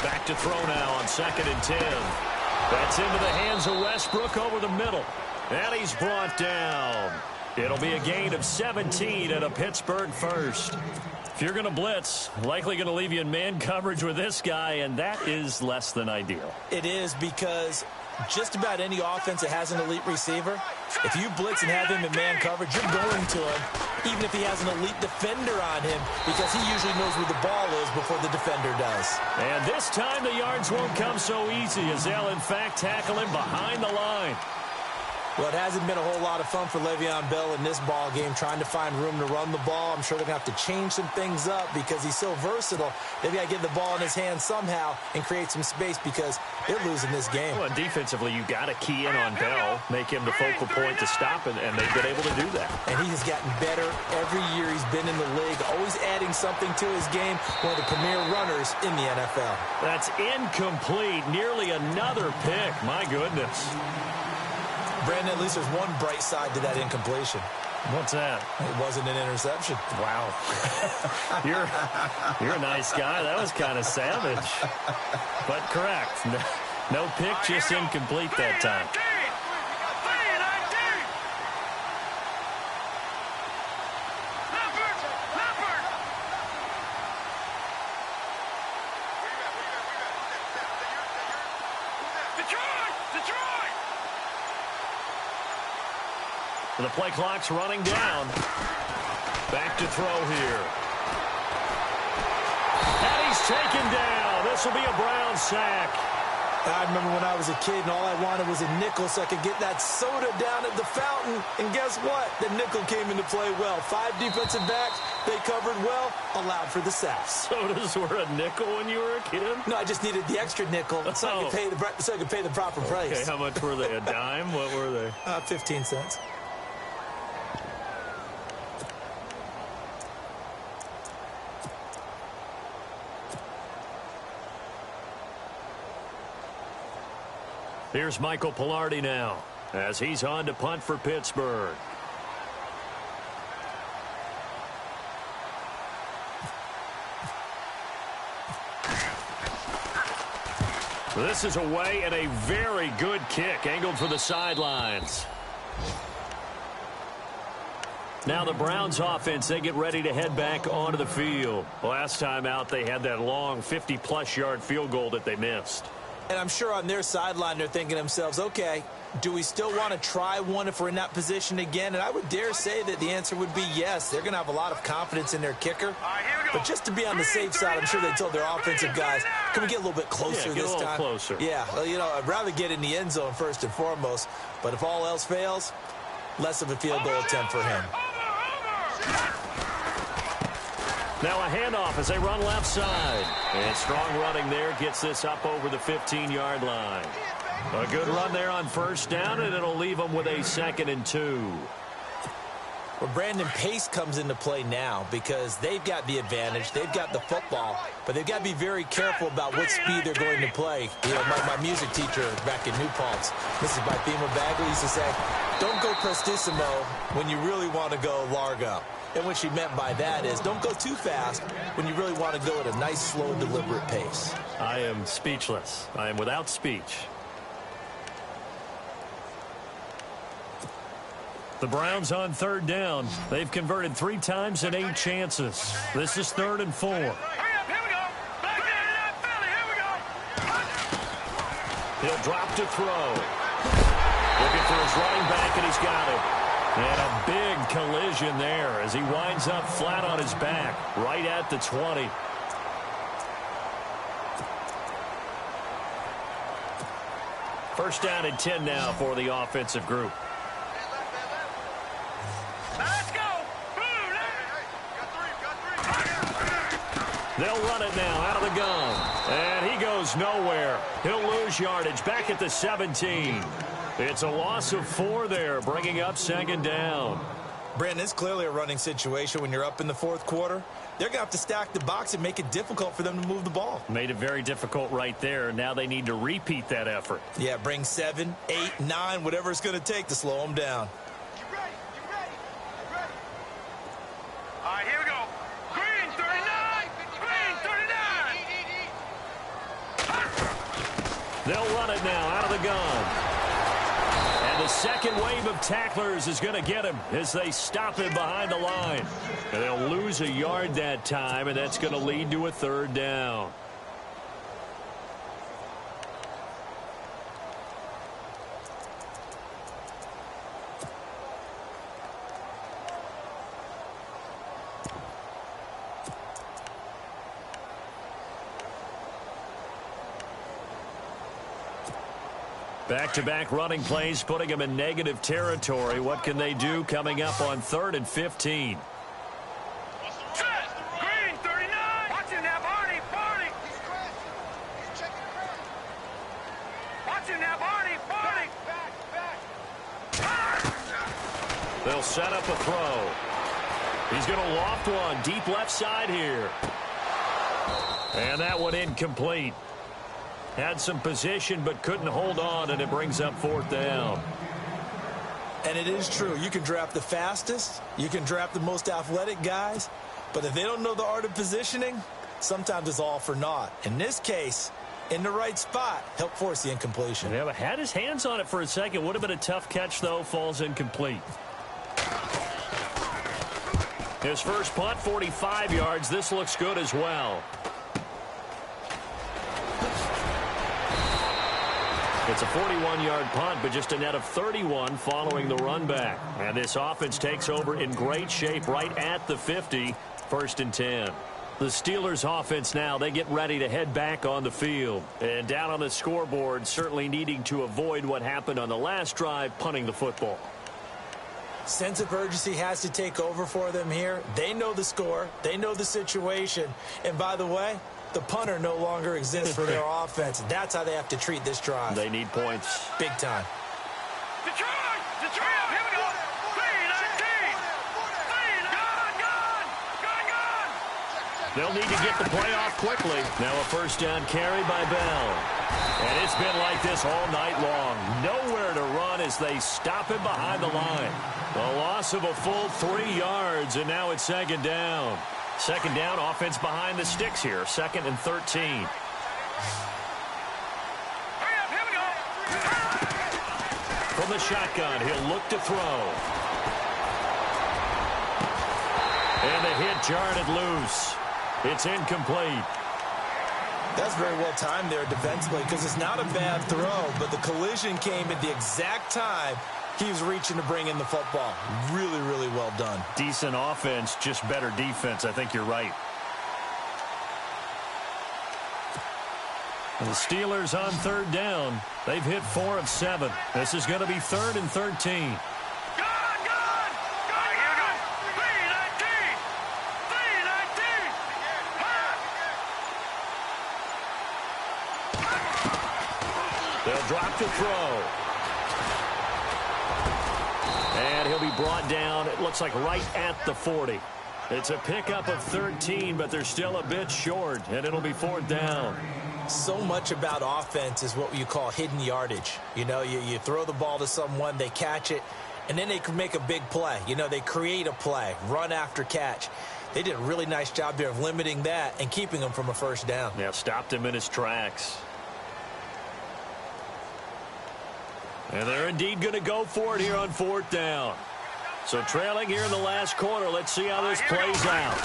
[SPEAKER 2] Back to throw now on 2nd and 10. That's into the hands of Westbrook over the middle. And he's brought down. It'll be a gain of 17 and a Pittsburgh first. If you're going to blitz, likely going to leave you in man coverage with this guy, and that is less than ideal.
[SPEAKER 3] It is because just about any offense that has an elite receiver, if you blitz and have him in man coverage, you're going to him, even if he has an elite defender on him, because he usually knows where the ball is before the defender does.
[SPEAKER 2] And this time the yards won't come so easy as they'll, in fact, tackle him behind the line.
[SPEAKER 3] Well, it hasn't been a whole lot of fun for Le'Veon Bell in this ball game, trying to find room to run the ball. I'm sure they're going to have to change some things up because he's so versatile. They've got to get the ball in his hands somehow and create some space because they're losing this game.
[SPEAKER 2] Well, defensively, you got to key in on Bell, make him the focal point to stop, and they've been able to do that.
[SPEAKER 3] And he has gotten better every year he's been in the league, always adding something to his game, one of the premier runners in the NFL.
[SPEAKER 2] That's incomplete, nearly another pick. My goodness.
[SPEAKER 3] Brandon, at least there's one bright side to that incompletion.
[SPEAKER 2] What's that?
[SPEAKER 3] It wasn't an interception.
[SPEAKER 2] Wow. You're a nice guy. That was kind of savage. But correct. No pick, just incomplete that time. The play clock's running down. Back to throw here. And he's taken down. This will be a Brown sack.
[SPEAKER 3] I remember when I was a kid and all I wanted was a nickel so I could get that soda down at the fountain. And guess what? The nickel came into play well. 5 defensive backs. They covered well, allowed for the sacks.
[SPEAKER 2] Sodas were a nickel when you were a kid?
[SPEAKER 3] No, I just needed the extra nickel so I could pay the proper price.
[SPEAKER 2] Okay, how much were they? A dime? What were they?
[SPEAKER 3] 15 cents.
[SPEAKER 2] Here's Michael Palardy now as he's on to punt for Pittsburgh. This is away and a very good kick angled for the sidelines. Now the Browns offense, they get ready to head back onto the field. Last time out, they had that long 50-plus yard field goal that they missed.
[SPEAKER 3] And I'm sure on their sideline they're thinking to themselves, okay, do we still want to try one if we're in that position again? And I would dare say that the answer would be yes. They're going to have a lot of confidence in their kicker. But just to be on the safe side, I'm sure they told their offensive guys, can we get a little bit closer this time?
[SPEAKER 2] Get a little closer.
[SPEAKER 3] Yeah, well, you know, I'd rather get in the end zone first and foremost. But if all else fails, less of a field goal attempt for him.
[SPEAKER 2] Now a handoff as they run left side. And strong running there gets this up over the 15-yard line. A good run there on first down, and it'll leave them with a 2nd and 2.
[SPEAKER 3] Well, Brandon, pace comes into play now because they've got the advantage. They've got the football, but they've got to be very careful about what speed they're going to play. You know, my music teacher back in New Paltz, Mrs. Bythema Bagley, used to say, don't go prestissimo when you really want to go largo. And what she meant by that is don't go too fast when you really want to go at a nice, slow, deliberate pace.
[SPEAKER 2] I am speechless. I am without speech. The Browns on 3rd down. They've converted 3 times in 8 chances. This is 3rd and 4.
[SPEAKER 4] Hurry up, here we go. Back into that belly, here we go.
[SPEAKER 2] He'll drop to throw. Looking for his running back, and he's got it. And a big collision there as he winds up flat on his back, right at the 20. First down and 10 now for the offensive group.
[SPEAKER 4] Let's go.
[SPEAKER 2] They'll run it now out of the gun. And he goes nowhere. He'll lose yardage back at the 17. It's a loss of 4 there, bringing up 2nd down.
[SPEAKER 3] Brandon, it's clearly a running situation when you're up in the 4th quarter. They're going to have to stack the box and make it difficult for them to move the ball.
[SPEAKER 2] Made it very difficult right there. Now they need to repeat that effort.
[SPEAKER 3] Yeah, bring 7, 8, 9, whatever it's going to take to slow them down.
[SPEAKER 4] You ready? All right, here we go. Green 39. Green 39.
[SPEAKER 2] They'll run it now out of the gun. And the second wave of tacklers is going to get him as they stop him behind the line. And they'll lose a yard that time, and that's going to lead to a 3rd down. Back-to-back running plays, putting them in negative territory. What can they do coming up on 3rd and 15?
[SPEAKER 4] Green, 39. Watching that, Barney. Watching that, Barney.
[SPEAKER 2] They'll set up a throw. He's going to loft one deep left side here. And that one incomplete. Had some position but couldn't hold on, and it brings up 4th down.
[SPEAKER 3] And it is true. You can draft the fastest. You can draft the most athletic guys. But if they don't know the art of positioning, sometimes it's all for naught. In this case, in the right spot, help force the incompletion.
[SPEAKER 2] Yeah, but had his hands on it for a second. Would have been a tough catch, though. Falls incomplete. His first punt, 45 yards. This looks good as well. It's a 41-yard punt, but just a net of 31 following the run back. And this offense takes over in great shape right at the 50, 1st and 10. The Steelers offense now, they get ready to head back on the field. And down on the scoreboard, certainly needing to avoid what happened on the last drive, punting the football.
[SPEAKER 3] Sense of urgency has to take over for them here. They know the score. They know the situation. And by the way, the punter no longer exists for their offense. That's how they have to treat this drive.
[SPEAKER 2] They need points.
[SPEAKER 3] Big time.
[SPEAKER 4] Detroit, here we go. 3-19. Gone.
[SPEAKER 2] They'll need to get the play off quickly. Now a 1st down carry by Bell. And it's been like this all night long. Nowhere to run as they stop him behind the line. A loss of a full 3 yards, and now it's 2nd down. 2nd down, offense behind the sticks here. 2nd and 13.
[SPEAKER 4] Hurry up, here we go.
[SPEAKER 2] From the shotgun, he'll look to throw. And the hit jarred it loose. It's incomplete.
[SPEAKER 3] That's very well timed there defensively because it's not a bad throw, but the collision came at the exact time he was reaching to bring in the football. Really, really well done.
[SPEAKER 2] Decent offense, just better defense. I think you're right. The Steelers on 3rd down. They've hit 4 of 7. This is going to be 3rd and 13. They'll drop to throw. And he'll be brought down, it looks like right at the 40. It's a pickup of 13, but they're still a bit short, and it'll be 4th down.
[SPEAKER 3] So much about offense is what you call hidden yardage. You know, you throw the ball to someone, they catch it, and then they can make a big play. You know, they create a play, run after catch. They did a really nice job there of limiting that and keeping him from a 1st down.
[SPEAKER 2] Yeah, stopped him in his tracks. And they're indeed going to go for it here on 4th down. So trailing here in the last quarter, let's see how this plays out.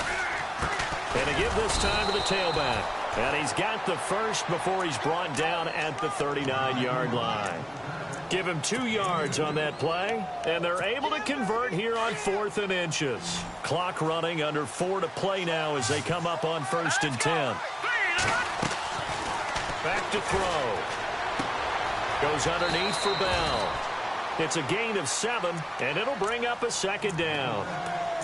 [SPEAKER 2] And to give this time to the tailback. And he's got the first before he's brought down at the 39-yard line. Give him 2 yards on that play, and they're able to convert here on 4th and inches. Clock running, under 4 to play now as they come up on 1st and 10. Back to throw. Goes underneath for Bell. It's a gain of 7, and it'll bring up a 2nd down.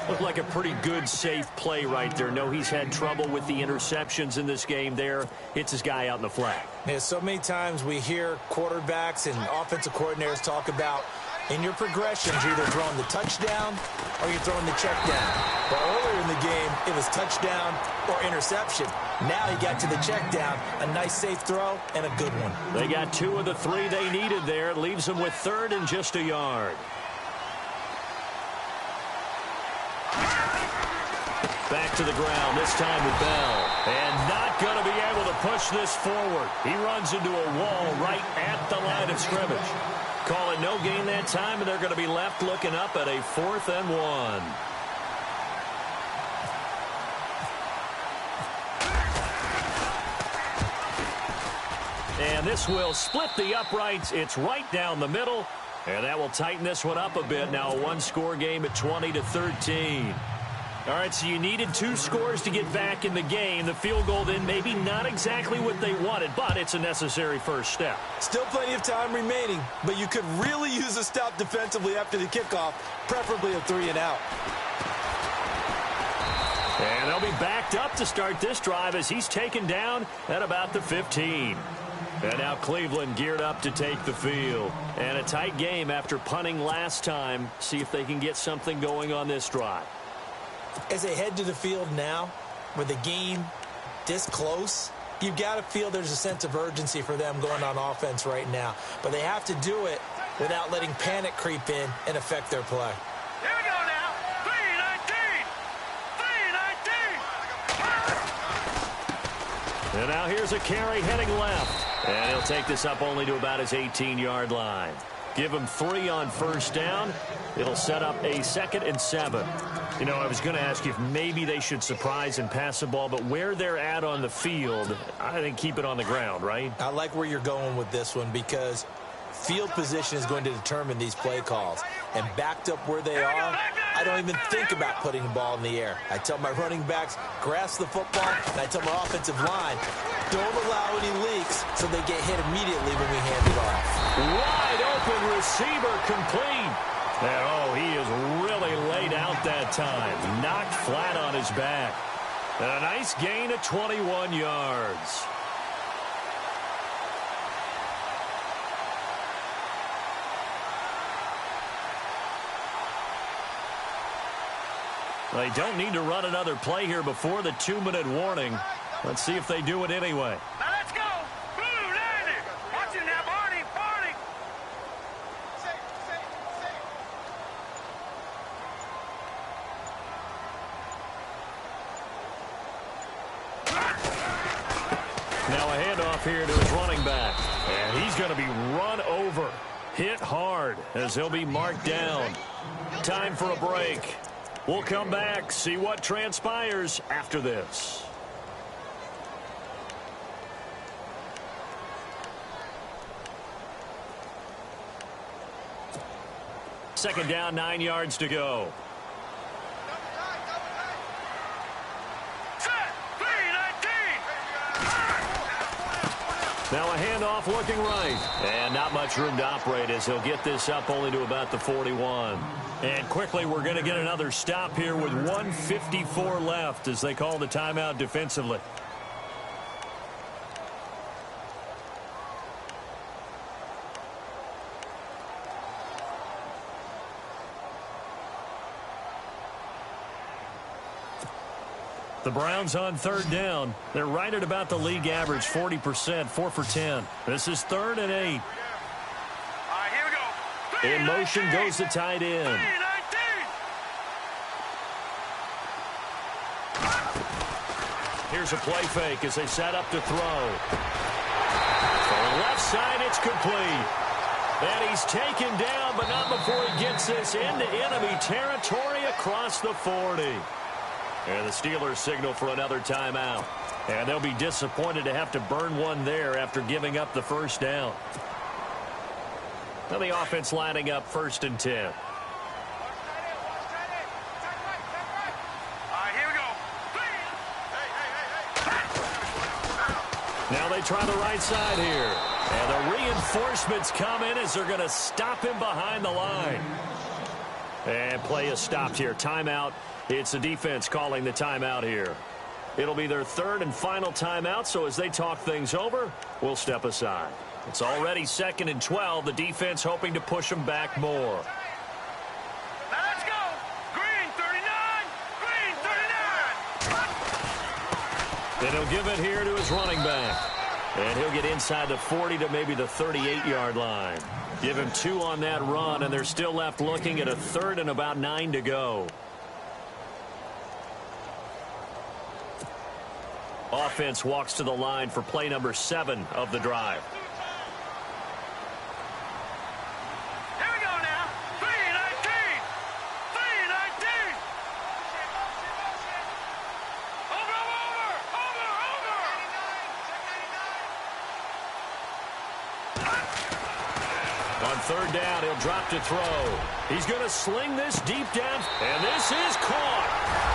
[SPEAKER 2] Looked like a pretty good, safe play right there. No, he's had trouble with the interceptions in this game there. Hits his guy out in the flat.
[SPEAKER 3] Yeah, so many times we hear quarterbacks and offensive coordinators talk about in your progressions, you're either throwing the touchdown or you're throwing the check down. But earlier in the game, it was touchdown or interception. Now he got to the check down, a nice safe throw, and a good one.
[SPEAKER 2] They got 2 of the 3 they needed there. It leaves them with 3rd and just a yard. Back to the ground, this time with Bell. And not going to be able to push this forward. He runs into a wall right at the line of scrimmage. Call it no gain that time, and they're going to be left looking up at a 4th and 1. And this will split the uprights. It's right down the middle, and that will tighten this one up a bit. Now a 1-score game at 20-13. All right, so you needed 2 scores to get back in the game. The field goal then maybe not exactly what they wanted, but it's a necessary first step.
[SPEAKER 3] Still plenty of time remaining, but you could really use a stop defensively after the kickoff, preferably a 3-and-out.
[SPEAKER 2] And they'll be backed up to start this drive as he's taken down at about the 15. And now Cleveland geared up to take the field. And a tight game after punting last time. See if they can get something going on this drive.
[SPEAKER 3] As they head to the field now, with the game this close, you've got to feel there's a sense of urgency for them going on offense right now. But they have to do it without letting panic creep in and affect their play.
[SPEAKER 4] Here we go now. 3-19. 3-19.
[SPEAKER 2] And now here's a carry heading left. And he'll take this up only to about his 18-yard line. Give him 3 on first down. It'll set up a 2nd and 7. You know, I was going to ask you if maybe they should surprise and pass the ball, but where they're at on the field, I think keep it on the ground, right?
[SPEAKER 3] I like where you're going with this one because field position is going to determine these play calls. And backed up where they are, I don't even think about putting the ball in the air. I tell my running backs, grasp the football, and I tell my offensive line, don't allow any leaks so they get hit immediately when we hand it off.
[SPEAKER 2] Wide open receiver complete. And, oh, he is really laid out that time. Knocked flat on his back. And a nice gain of 21 yards. They don't need to run another play here before the 2-minute warning. Let's see if they do it anyway.
[SPEAKER 4] Now let's go. Blue, Landon. Watch it now, Barney. Barney.
[SPEAKER 2] Now a handoff here to his running back. And he's going to be run over. Hit hard as he'll be marked down. Time for a break. We'll come back, see what transpires after this. Second down, 9 yards to go.
[SPEAKER 4] Set. 3-19.
[SPEAKER 2] Now a handoff looking right. And not much room to operate as he'll get this up only to about the 41. And quickly we're going to get another stop here with 1:54 left as they call the timeout defensively. The Browns on 3rd down. They're right at about the league average, 40%, 4 for 10. This is 3rd and 8.
[SPEAKER 4] All right, here we go.
[SPEAKER 2] In motion goes the tight end.
[SPEAKER 4] 3-19.
[SPEAKER 2] Here's a play fake as they set up to throw. For the left side, it's complete. And he's taken down, but not before he gets this into enemy territory across the 40. And the Steelers signal for another timeout. And they'll be disappointed to have to burn one there after giving up the first down. Now the offense lining up 1st and 10.
[SPEAKER 4] All right, here we go.
[SPEAKER 2] Now they try the right side here. And the reinforcements come in as they're going to stop him behind the line. And play is stopped here. Timeout. It's the defense calling the timeout here. It'll be their 3rd and final timeout, so as they talk things over, we'll step aside. It's already 2nd and 12. The defense hoping to push them back more.
[SPEAKER 4] Now let's go. Green 39. Green 39.
[SPEAKER 2] Then he'll give it here to his running back. And he'll get inside the 40 to maybe the 38-yard line. Give him 2 on that run, and they're still left looking at a 3rd and about 9 to go. Offense walks to the line for play number 7 of the drive.
[SPEAKER 4] Here we go now. 3-19. 3-19. Over.
[SPEAKER 2] On 3rd down, he'll drop to throw. He's going to sling this deep down, and this is caught.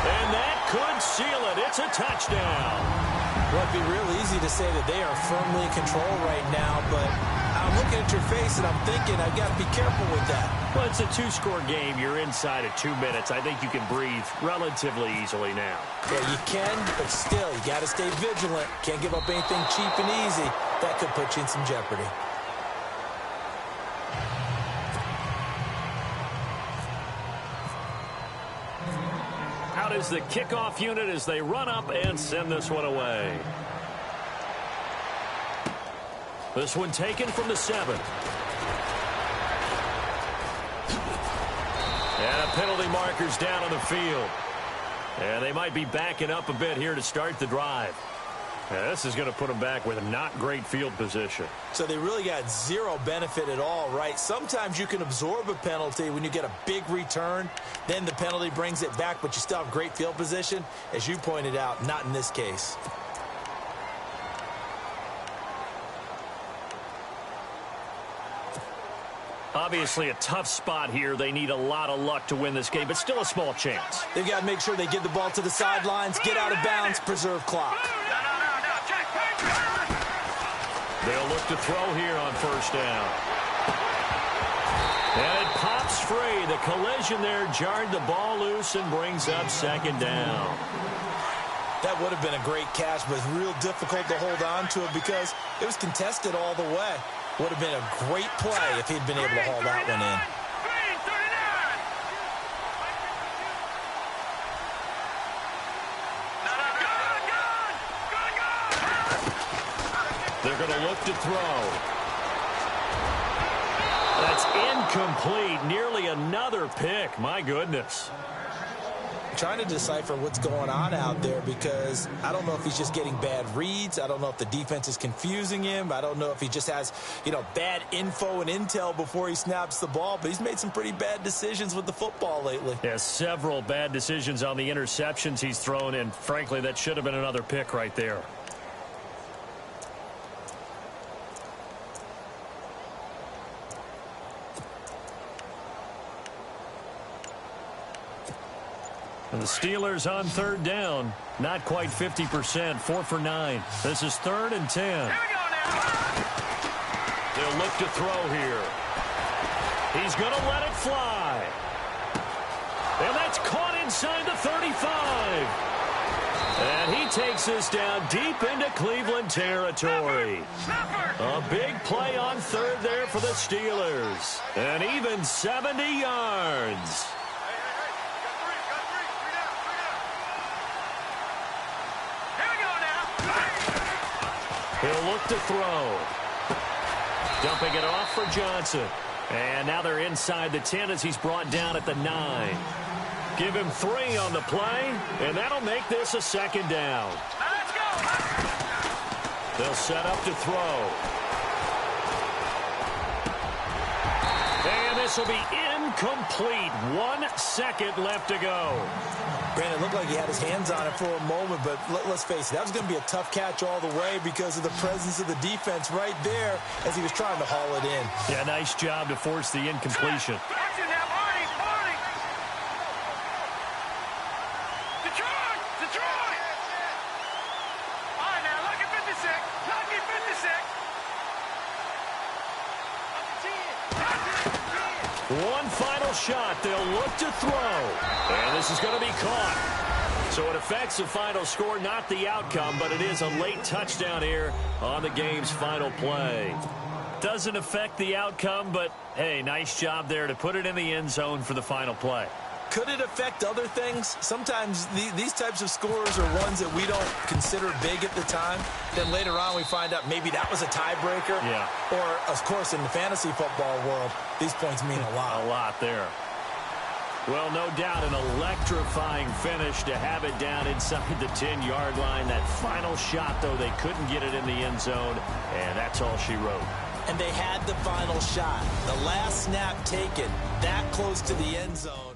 [SPEAKER 2] And that could seal it. It's a touchdown.
[SPEAKER 3] Well, it'd be real easy to say that they are firmly in control right now, but I'm looking at your face and I'm thinking I've got to be careful with that.
[SPEAKER 2] Well, it's a two-score game. You're inside of 2 minutes. I think you can breathe relatively easily now.
[SPEAKER 3] Yeah, you can, but still, you got to stay vigilant. Can't give up anything cheap and easy. That could put you in some jeopardy.
[SPEAKER 2] Out is the kickoff unit as they run up and send this one away. This one taken from the 7. And a penalty marker's down on the field. And they might be backing up a bit here to start the drive. And this is going to put them back with a not great field position.
[SPEAKER 3] So they really got zero benefit at all, right? Sometimes you can absorb a penalty when you get a big return. Then the penalty brings it back, but you still have great field position. As you pointed out, not in this case.
[SPEAKER 2] Obviously a tough spot here. They need a lot of luck to win this game, but still a small chance.
[SPEAKER 3] They've got to make sure they get the ball to the sidelines, get out of bounds, preserve clock.
[SPEAKER 2] They'll look to throw here on first down. And it pops free. The collision there jarred the ball loose and brings up second down.
[SPEAKER 3] That would have been a great catch, but it's real difficult to hold on to it because it was contested all the way. Would have been a great play if he'd been able to haul that one in.
[SPEAKER 2] They're going to look to throw. That's incomplete. Nearly another pick. My goodness.
[SPEAKER 3] Trying to decipher what's going on out there because I don't know if he's just getting bad reads. I don't know if the defense is confusing him. I don't know if he just has, bad info and intel before he snaps the ball. But he's made some pretty bad decisions with the football lately.
[SPEAKER 2] Yeah, several bad decisions on the interceptions he's thrown, and frankly, that should have been another pick right there. And the Steelers on third down. Not quite 50%. 4 for 9. This is 3rd and 10. They'll look to throw here. He's going to let it fly. And that's caught inside the 35. And he takes this down deep into Cleveland territory. A big play on third there for the Steelers. And even 70 yards. He'll look to throw. Dumping it off for Johnson. And now they're inside the 10 as he's brought down at the 9. Give him 3 on the play, and that'll make this a second down.
[SPEAKER 4] Let's go.
[SPEAKER 2] They'll set up to throw. And this will be incomplete. 1 second left to go.
[SPEAKER 3] Brandon, it looked like he had his hands on it for a moment, but let's face it, that was going to be a tough catch all the way because of the presence of the defense right there as he was trying to haul it in.
[SPEAKER 2] Yeah, nice job to force the incompletion.
[SPEAKER 4] Action now, Marty. Detroit. All right, now, lucky 56. Lucky 56.
[SPEAKER 2] One final shot. They'll look to throw. And this is going to be caught. So it affects the final score, not the outcome, but it is a late touchdown here on the game's final play. Doesn't affect the outcome, but, hey, nice job there to put it in the end zone for the final play.
[SPEAKER 3] Could it affect other things? Sometimes these types of scores are ones that we don't consider big at the time. Then later on we find out maybe that was a tiebreaker.
[SPEAKER 2] Yeah.
[SPEAKER 3] Or, of course, in the fantasy football world, these points mean a lot.
[SPEAKER 2] A lot there. Well, no doubt an electrifying finish to have it down inside the 10-yard line. That final shot, though, they couldn't get it in the end zone, and that's all she wrote.
[SPEAKER 3] And they had the final shot. The last snap taken that close to the end zone.